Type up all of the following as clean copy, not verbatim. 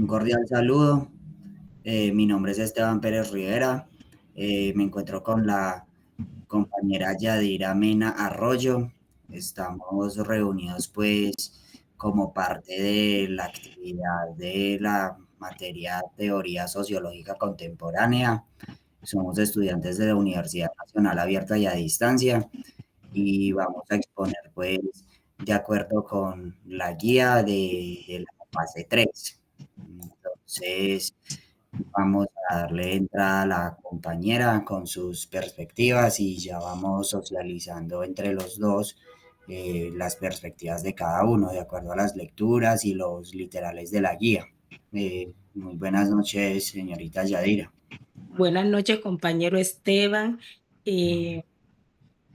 Un cordial saludo. Mi nombre es Esteban Pérez Rivera. Me encuentro con la compañera Yadira Mena Arroyo. Estamos reunidos pues como parte de la actividad de la materia Teoría Sociológica Contemporánea. Somos estudiantes de la Universidad Nacional Abierta y a Distancia y vamos a exponer pues de acuerdo con la guía de la fase 3. Entonces, vamos a darle entrada a la compañera con sus perspectivas y ya vamos socializando entre los dos las perspectivas de cada uno de acuerdo a las lecturas y los literales de la guía. Muy buenas noches, señorita Yadira. Buenas noches, compañero Esteban. Eh,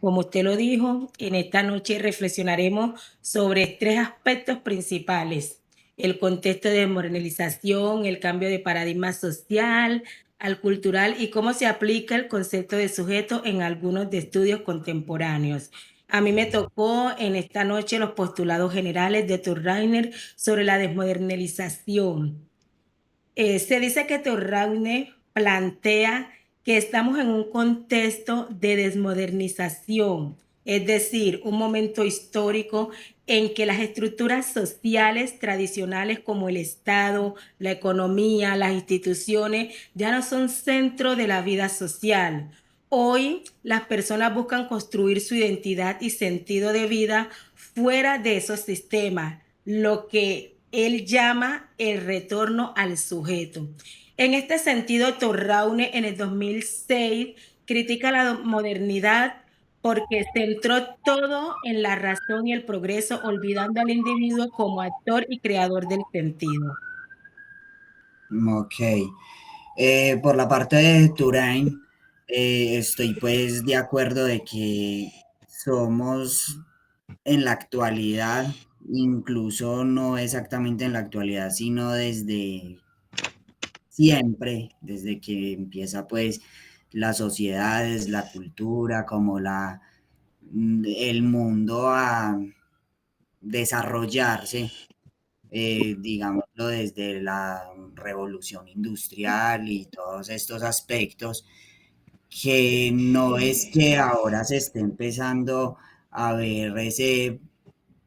Como usted lo dijo, en esta noche reflexionaremos sobre tres aspectos principales: el contexto de modernización, el cambio de paradigma social al cultural y cómo se aplica el concepto de sujeto en algunos de estudios contemporáneos. A mí me tocó en esta noche los postulados generales de Turrainer sobre la desmodernización. Se dice que Torraune plantea que estamos en un contexto de desmodernización, es decir, un momento histórico en que las estructuras sociales tradicionales como el Estado, la economía, las instituciones ya no son centro de la vida social. Hoy las personas buscan construir su identidad y sentido de vida fuera de esos sistemas, lo que él llama el retorno al sujeto. En este sentido, Torraune en el 2006 critica la modernidad porque centró todo en la razón y el progreso, olvidando al individuo como actor y creador del sentido. Ok. Por la parte de Turain, estoy pues de acuerdo de que somos en la actualidad, incluso no exactamente en la actualidad, sino desde siempre, desde que empieza pues las sociedades, la cultura, como el mundo a desarrollarse, digámoslo desde la revolución industrial y todos estos aspectos, que no es que ahora se esté empezando a ver ese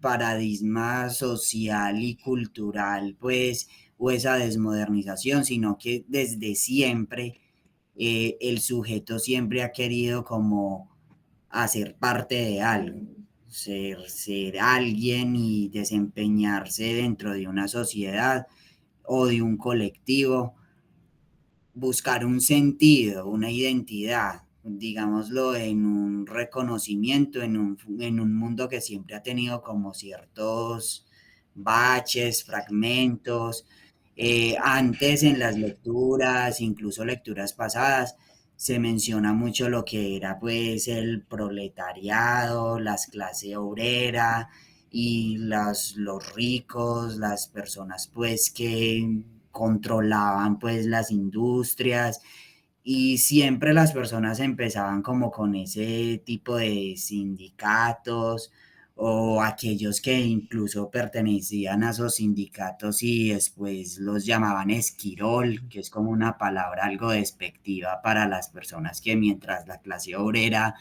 paradigma social y cultural, pues, o esa desmodernización, sino que desde siempre el sujeto siempre ha querido como hacer parte de algo, ser alguien y desempeñarse dentro de una sociedad o de un colectivo, buscar un sentido, una identidad, digámoslo, en un reconocimiento, en un mundo que siempre ha tenido como ciertos baches, fragmentos. Antes en las lecturas, incluso lecturas pasadas, se menciona mucho lo que era pues el proletariado, las clases obrera y los ricos, las personas pues que controlaban pues las industrias y siempre las personas empezaban como con ese tipo de sindicatos o aquellos que incluso pertenecían a esos sindicatos y después los llamaban esquirol, que es como una palabra algo despectiva para las personas que mientras la clase obrera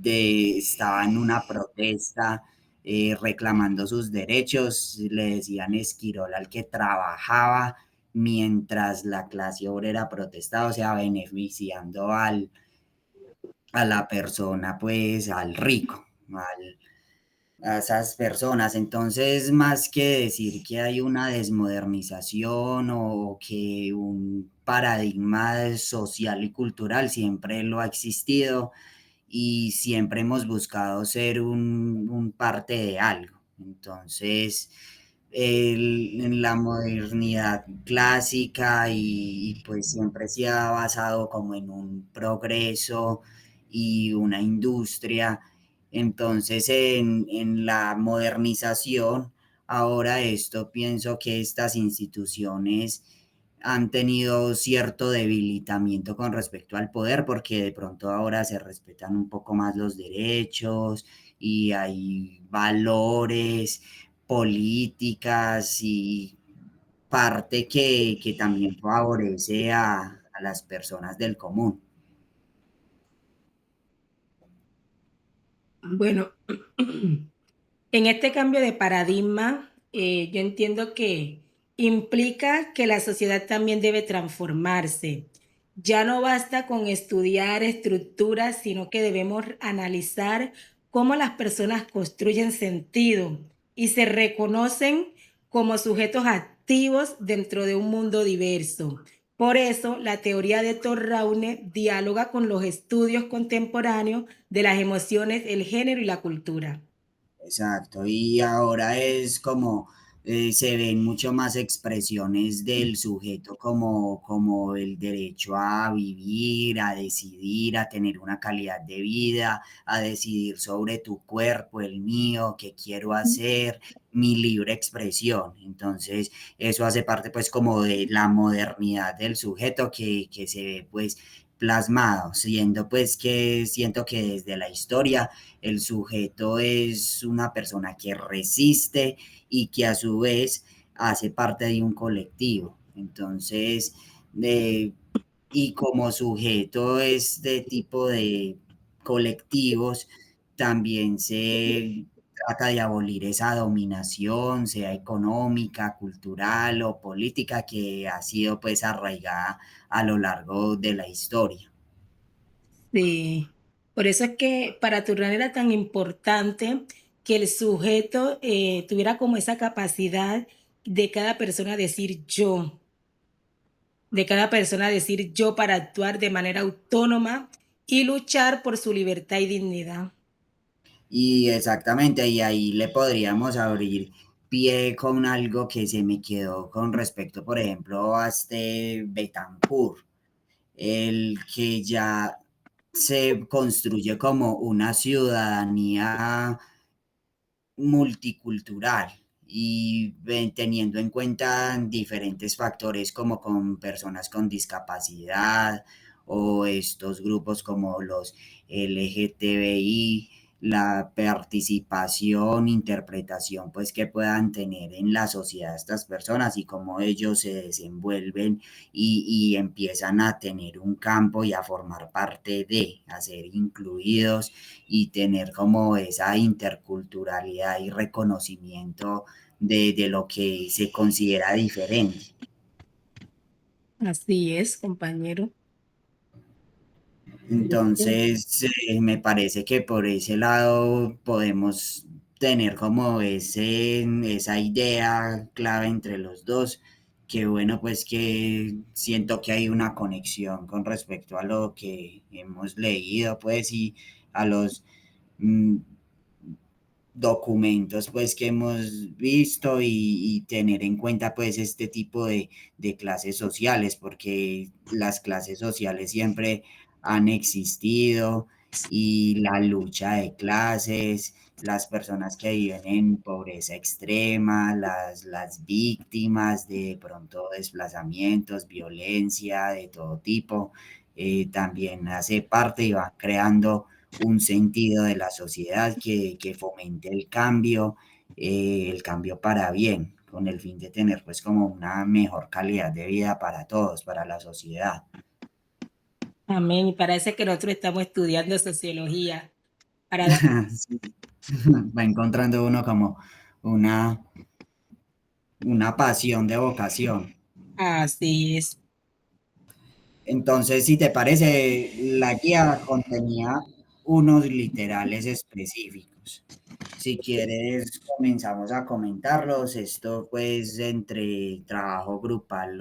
estaba en una protesta reclamando sus derechos, le decían esquirol al que trabajaba mientras la clase obrera protestaba, o sea, beneficiando a la persona, pues al rico, a esas personas. Entonces, más que decir que hay una desmodernización o que un paradigma social y cultural siempre lo ha existido y siempre hemos buscado ser un parte de algo. Entonces, en la modernidad clásica pues siempre se ha basado como en un progreso y una industria. Entonces, en la modernización, ahora esto pienso que estas instituciones han tenido cierto debilitamiento con respecto al poder, porque de pronto ahora se respetan un poco más los derechos y hay valores, políticas y parte que también favorece a las personas del común. Bueno, en este cambio de paradigma, yo entiendo que implica que la sociedad también debe transformarse. Ya no basta con estudiar estructuras, sino que debemos analizar cómo las personas construyen sentido y se reconocen como sujetos activos dentro de un mundo diverso. Por eso, la teoría de Torraune dialoga con los estudios contemporáneos de las emociones, el género y la cultura. Exacto, y ahora es como se ven mucho más expresiones del sujeto como el derecho a vivir, a decidir, a tener una calidad de vida, a decidir sobre tu cuerpo, el mío, qué quiero hacer, mi libre expresión. Entonces, eso hace parte pues como de la modernidad del sujeto que se ve pues plasmado, siendo pues que siento que desde la historia el sujeto es una persona que resiste y que a su vez hace parte de un colectivo. Entonces, eh, y como sujeto este tipo de colectivos, también se trata de abolir esa dominación, sea económica, cultural o política, que ha sido pues arraigada a lo largo de la historia. Sí, por eso es que para Turner era tan importante que el sujeto tuviera como esa capacidad de cada persona decir yo, de cada persona decir yo para actuar de manera autónoma y luchar por su libertad y dignidad. Y exactamente, y ahí le podríamos abrir pie con algo que se me quedó con respecto, por ejemplo, a este Betancourt, el que ya se construye como una ciudadanía multicultural y teniendo en cuenta diferentes factores como con personas con discapacidad o estos grupos como los LGTBI, la participación, interpretación pues que puedan tener en la sociedad estas personas y cómo ellos se desenvuelven y empiezan a tener un campo y a formar parte de, a ser incluidos y tener como esa interculturalidad y reconocimiento de lo que se considera diferente. Así es, compañero. Entonces, me parece que por ese lado podemos tener como esa idea clave entre los dos, que bueno, pues que siento que hay una conexión con respecto a lo que hemos leído, pues, y a los mm, documentos pues que hemos visto y tener en cuenta pues este tipo de clases sociales, porque las clases sociales siempre han existido y la lucha de clases, las personas que viven en pobreza extrema, las víctimas de pronto desplazamientos, violencia de todo tipo, también hace parte y va creando un sentido de la sociedad que fomente el cambio para bien, con el fin de tener pues como una mejor calidad de vida para todos, para la sociedad. Amén. Y parece que nosotros estamos estudiando sociología para dar. Sí. Va encontrando uno como una, una pasión de vocación. Así es. Entonces, si te parece, la guía contenía unos literales específicos. Si quieres, comenzamos a comentarlos. Esto, pues, entre trabajo grupal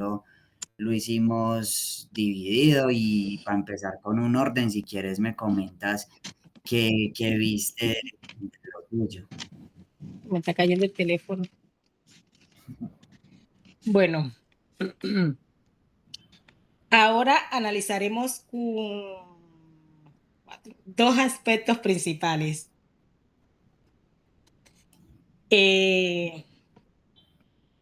lo hicimos dividido y para empezar con un orden, si quieres, me comentas qué viste de lo tuyo. Me está cayendo el teléfono. Bueno, ahora analizaremos dos aspectos principales. Eh,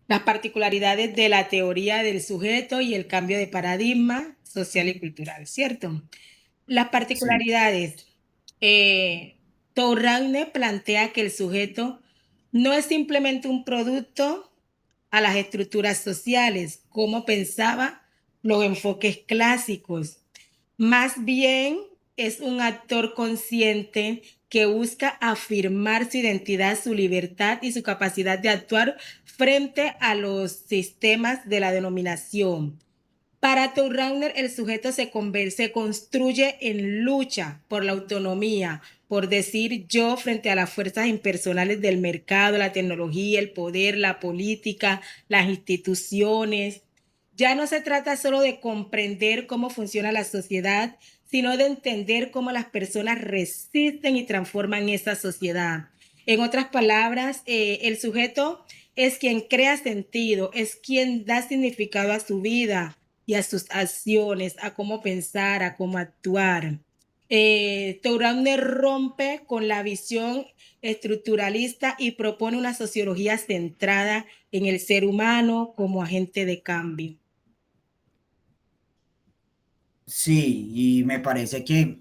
las particularidades de la teoría del sujeto y el cambio de paradigma social y cultural, ¿cierto? Las Sí. particularidades. Touraine plantea que el sujeto no es simplemente un producto, a las estructuras sociales, como pensaba los enfoques clásicos. Más bien es un actor consciente que busca afirmar su identidad, su libertad y su capacidad de actuar frente a los sistemas de la denominación. Para Turrauner, el sujeto se construye en lucha por la autonomía, por decir yo frente a las fuerzas impersonales del mercado, la tecnología, el poder, la política, las instituciones. Ya no se trata solo de comprender cómo funciona la sociedad, sino de entender cómo las personas resisten y transforman esa sociedad. En otras palabras, el sujeto es quien crea sentido, es quien da significado a su vida y a sus acciones, a cómo pensar, a cómo actuar. Touraine rompe con la visión estructuralista y propone una sociología centrada en el ser humano como agente de cambio. Sí, y me parece que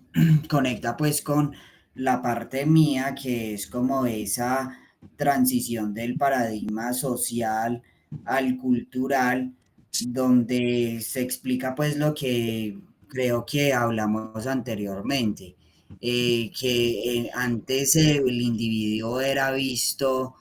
conecta pues con la parte mía, que es como esa transición del paradigma social al cultural, donde se explica pues lo que creo que hablamos anteriormente, que antes el individuo era visto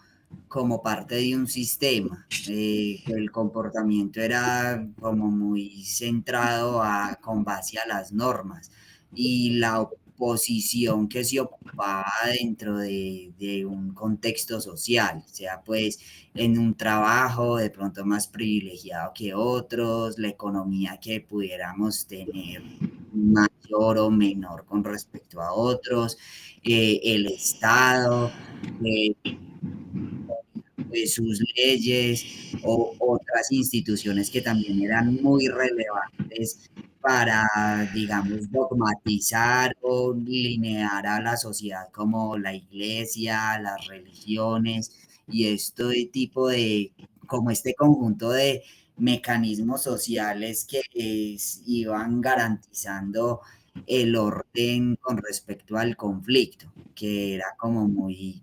como parte de un sistema, que el comportamiento era como muy centrado con base a las normas y la oposición que se ocupaba dentro de un contexto social, sea pues en un trabajo de pronto más privilegiado que otros, la economía que pudiéramos tener mayor o menor con respecto a otros, el Estado, eh, sus leyes o otras instituciones que también eran muy relevantes para, digamos, dogmatizar o linear a la sociedad, como la iglesia, las religiones y este tipo de, como este conjunto de mecanismos sociales que iban garantizando el orden con respecto al conflicto, que era como muy,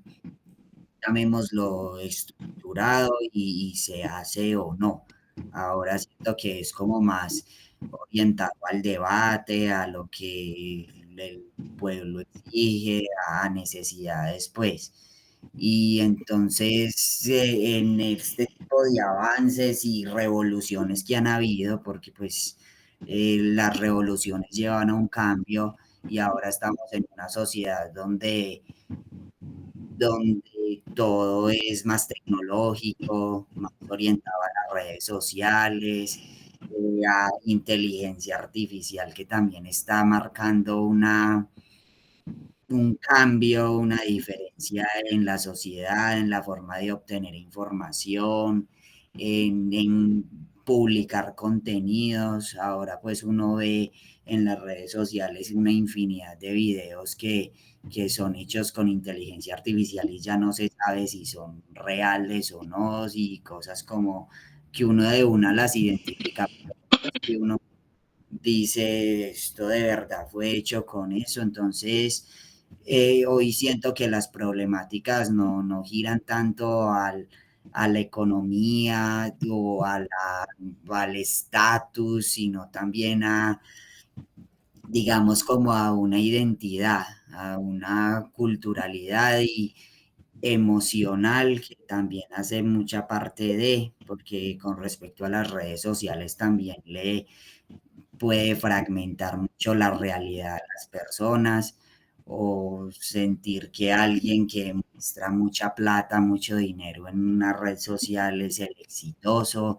llamémoslo, estructurado y se hace o no. Ahora siento que es como más orientado al debate, a lo que el pueblo exige, a necesidades, pues. Y entonces, en este tipo de avances y revoluciones que han habido, porque pues las revoluciones llevan a un cambio y ahora estamos en una sociedad donde todo es más tecnológico, más orientado a las redes sociales, a inteligencia artificial que también está marcando un cambio, una diferencia en la sociedad, en la forma de obtener información, en publicar contenidos. Ahora pues uno ve en las redes sociales una infinidad de videos que son hechos con inteligencia artificial y ya no se sabe si son reales o no, y cosas como que uno de una las identifica, que uno dice, esto de verdad fue hecho con eso. Entonces, hoy siento que las problemáticas no giran tanto a la economía o al estatus, sino también a, digamos, como a una identidad, a una culturalidad y emocional que también hace mucha parte de, porque con respecto a las redes sociales también le puede fragmentar mucho la realidad de las personas o sentir que alguien que muestra mucha plata, mucho dinero en una red social es el exitoso.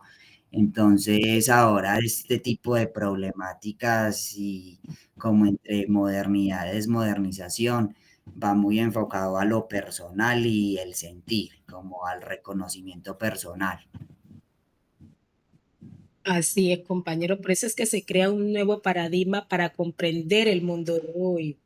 Entonces ahora este tipo de problemáticas y como entre modernidad y desmodernización va muy enfocado a lo personal y el sentir, como al reconocimiento personal. Así es, compañero. Por eso es que se crea un nuevo paradigma para comprender el mundo de hoy.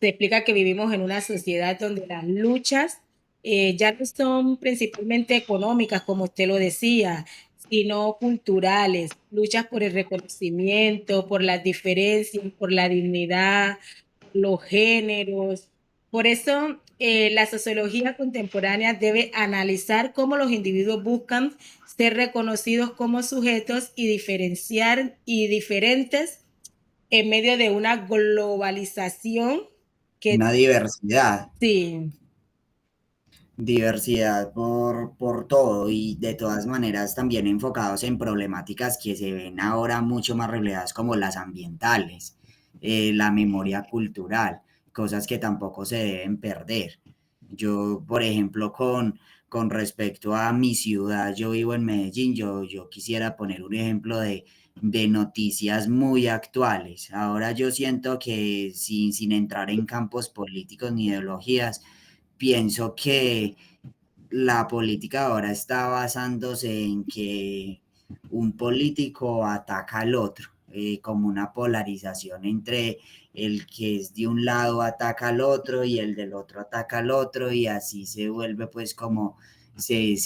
Se explica que vivimos en una sociedad donde las luchas ya no son principalmente económicas, como usted lo decía, sino culturales, luchas por el reconocimiento, por las diferencias, por la dignidad, los géneros. Por eso La sociología contemporánea debe analizar cómo los individuos buscan ser reconocidos como sujetos y diferenciar y diferentes en medio de una globalización que Una diversidad, sí, diversidad por todo y de todas maneras también enfocados en problemáticas que se ven ahora mucho más reflejadas como las ambientales, la memoria cultural, cosas que tampoco se deben perder. Yo, por ejemplo, con respecto a mi ciudad, yo vivo en Medellín, yo quisiera poner un ejemplo de noticias muy actuales. Ahora yo siento que sin entrar en campos políticos ni ideologías, pienso que la política ahora está basándose en que un político ataca al otro, como una polarización entre el que es de un lado ataca al otro y el del otro ataca al otro y así se vuelve pues como se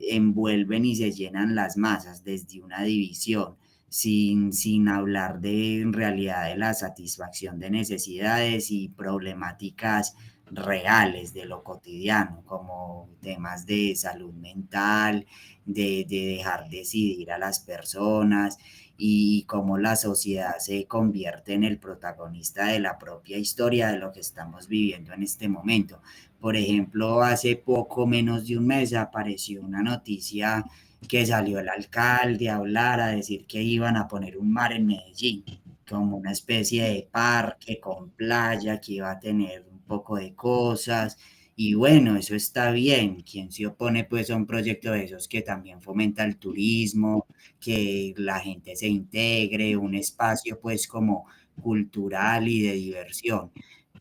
envuelven y se llenan las masas desde una división. Sin hablar de en realidad de la satisfacción de necesidades y problemáticas reales de lo cotidiano, como temas de salud mental, de dejar decidir a las personas y cómo la sociedad se convierte en el protagonista de la propia historia de lo que estamos viviendo en este momento. Por ejemplo, hace poco menos de un mes apareció una noticia que salió el alcalde a hablar, a decir que iban a poner un mar en Medellín, como una especie de parque con playa que iba a tener un poco de cosas. Y bueno, eso está bien. Quien se opone pues a un proyecto de esos que también fomenta el turismo, que la gente se integre, un espacio pues como cultural y de diversión.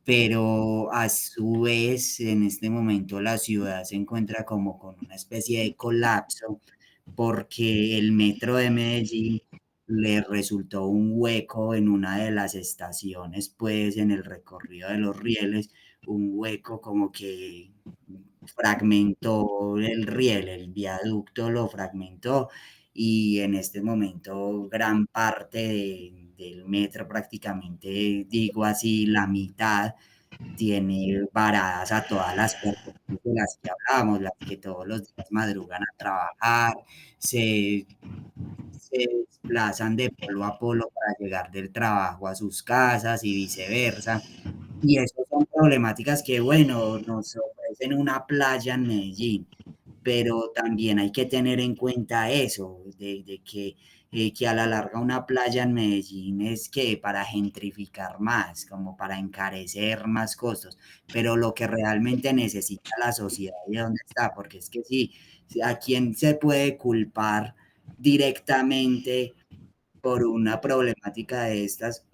Pero a su vez, en este momento la ciudad se encuentra como con una especie de colapso porque el metro de Medellín le resultó un hueco en una de las estaciones, pues en el recorrido de los rieles, un hueco como que fragmentó el riel, el viaducto lo fragmentó y en este momento gran parte del metro, prácticamente digo así, la mitad tiene varadas a todas las personas de las que hablábamos, las que todos los días madrugan a trabajar, se, se desplazan de polo a polo para llegar del trabajo a sus casas y viceversa. Y esas son problemáticas que, bueno, nos ofrecen una playa en Medellín, pero también hay que tener en cuenta eso, de que a la larga una playa en Medellín es que para gentrificar más, como para encarecer más costos, pero lo que realmente necesita la sociedad y dónde está, porque es que sí, a quién se puede culpar directamente por una problemática de estas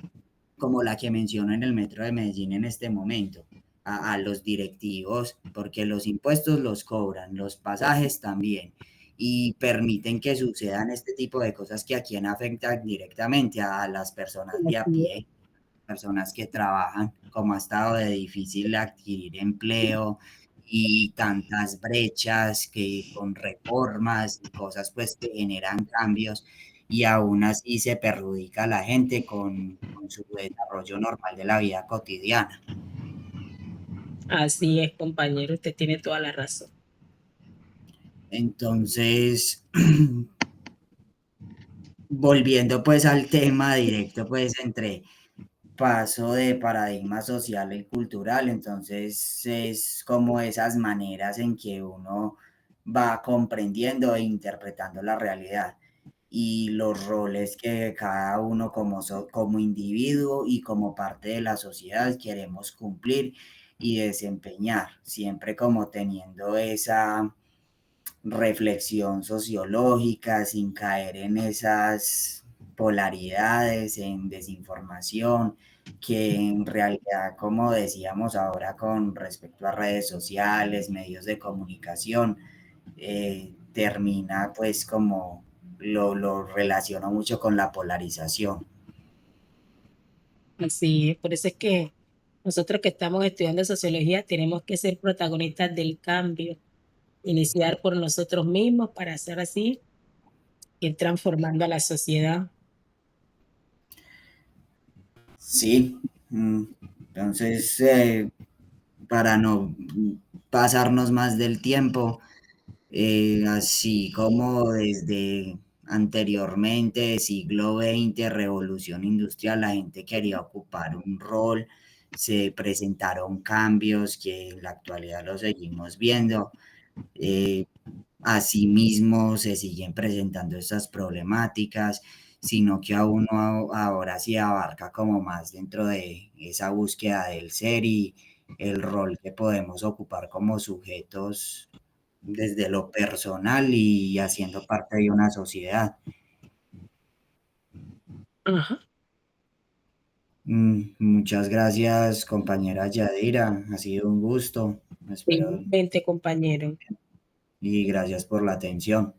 como la que menciono en el metro de Medellín en este momento, a los directivos, porque los impuestos los cobran, los pasajes también, y permiten que sucedan este tipo de cosas que a quien afectan directamente a las personas de a así es. pie, personas que trabajan, como ha estado de difícil adquirir empleo y tantas brechas que con reformas y cosas pues que generan cambios y aún así se perjudica a la gente con su desarrollo normal de la vida cotidiana. Así es, compañero, usted tiene toda la razón. Entonces, volviendo pues al tema directo pues entre paso de paradigma social y cultural, entonces es como esas maneras en que uno va comprendiendo e interpretando la realidad y los roles que cada uno como individuo y como parte de la sociedad queremos cumplir y desempeñar, siempre como teniendo esa reflexión sociológica sin caer en esas polaridades, en desinformación, que en realidad, como decíamos ahora con respecto a redes sociales, medios de comunicación, termina pues como lo relaciono mucho con la polarización. Así es, por eso es que nosotros que estamos estudiando sociología tenemos que ser protagonistas del cambio, iniciar por nosotros mismos para hacer así, ir transformando a la sociedad. Sí, entonces para no pasarnos más del tiempo, así como desde anteriormente, siglo XX, revolución industrial, la gente quería ocupar un rol, se presentaron cambios que en la actualidad lo seguimos viendo. Eh, Asimismo, se siguen presentando estas problemáticas, sino que a uno ahora sí abarca como más dentro de esa búsqueda del ser y el rol que podemos ocupar como sujetos desde lo personal y haciendo parte de una sociedad. Ajá. Muchas gracias, compañera Yadira. Ha sido un gusto. Espero Igualmente, compañero. y gracias por la atención.